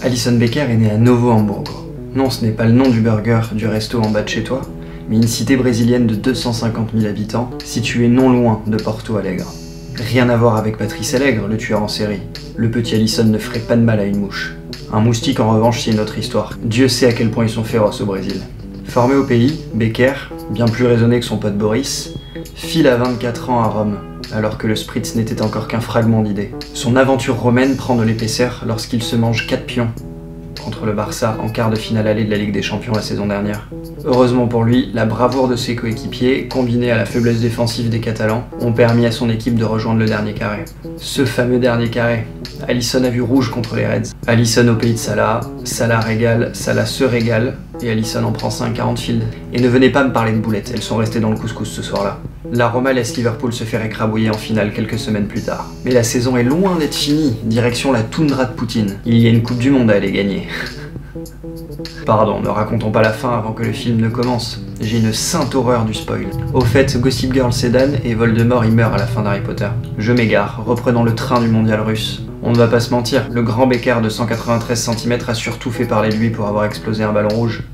Alisson Becker est né à Novo Hamburgo. Non, ce n'est pas le nom du burger du resto en bas de chez toi, mais une cité brésilienne de 250 000 habitants, située non loin de Porto Alegre. Rien à voir avec Patrice Allègre, le tueur en série. Le petit Alisson ne ferait pas de mal à une mouche. Un moustique en revanche, c'est une autre histoire. Dieu sait à quel point ils sont féroces au Brésil. Formé au pays, Becker, bien plus raisonné que son pote Boris, file à 24 ans à Rome, alors que le Spritz n'était encore qu'un fragment d'idée. Son aventure romaine prend de l'épaisseur lorsqu'il se mange 4 pions contre le Barça en quart de finale allée de la Ligue des Champions la saison dernière. Heureusement pour lui, la bravoure de ses coéquipiers, combinée à la faiblesse défensive des Catalans, ont permis à son équipe de rejoindre le dernier carré. Ce fameux dernier carré. Alisson a vu rouge contre les Reds. Alisson au pays de Salah, Salah régale, Salah se régale, et Alisson en prend 5 à Anfield. Et ne venez pas me parler de boulettes, elles sont restées dans le couscous ce soir-là. La Roma laisse Liverpool se faire écrabouiller en finale quelques semaines plus tard. Mais la saison est loin d'être finie, direction la toundra de Poutine. Il y a une Coupe du Monde à aller gagner. Pardon, ne racontons pas la fin avant que le film ne commence. J'ai une sainte horreur du spoil. Au fait, Gossip Girl s'édane et Voldemort y meurt à la fin d'Harry Potter. Je m'égare, reprenant le train du mondial russe. On ne va pas se mentir, le grand Becker de 193 cm a surtout fait parler de lui pour avoir explosé un ballon rouge.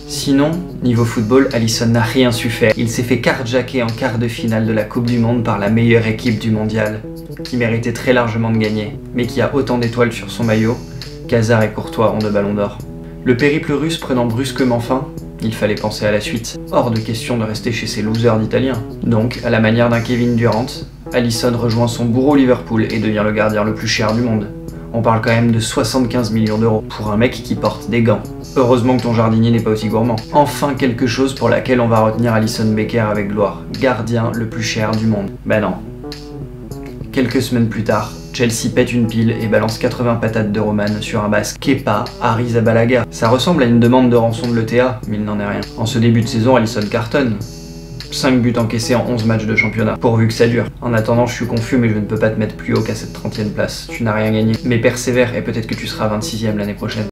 Sinon, niveau football, Alisson n'a rien su faire. Il s'est fait carjacker en quart de finale de la Coupe du Monde par la meilleure équipe du mondial, qui méritait très largement de gagner, mais qui a autant d'étoiles sur son maillot qu'Hazard et Courtois ont de ballons d'or. Le périple russe prenant brusquement fin, il fallait penser à la suite. Hors de question de rester chez ces losers d'Italiens. Donc, à la manière d'un Kevin Durant, Alisson rejoint son bourreau Liverpool et devient le gardien le plus cher du monde. On parle quand même de 75 millions d'euros pour un mec qui porte des gants. Heureusement que ton jardinier n'est pas aussi gourmand. Enfin quelque chose pour laquelle on va retenir Alisson Becker avec gloire. Gardien le plus cher du monde. Ben non. Quelques semaines plus tard, Chelsea pète une pile et balance 80 patates de Roman sur un basque Kepa Arrizabalaga. Ça ressemble à une demande de rançon de l'ETA, mais il n'en est rien. En ce début de saison, Alisson cartonne. 5 buts encaissés en 11 matchs de championnat, pourvu que ça dure. En attendant, je suis confus, mais je ne peux pas te mettre plus haut qu'à cette 30e place. Tu n'as rien gagné. Mais persévère et peut-être que tu seras 26e l'année prochaine.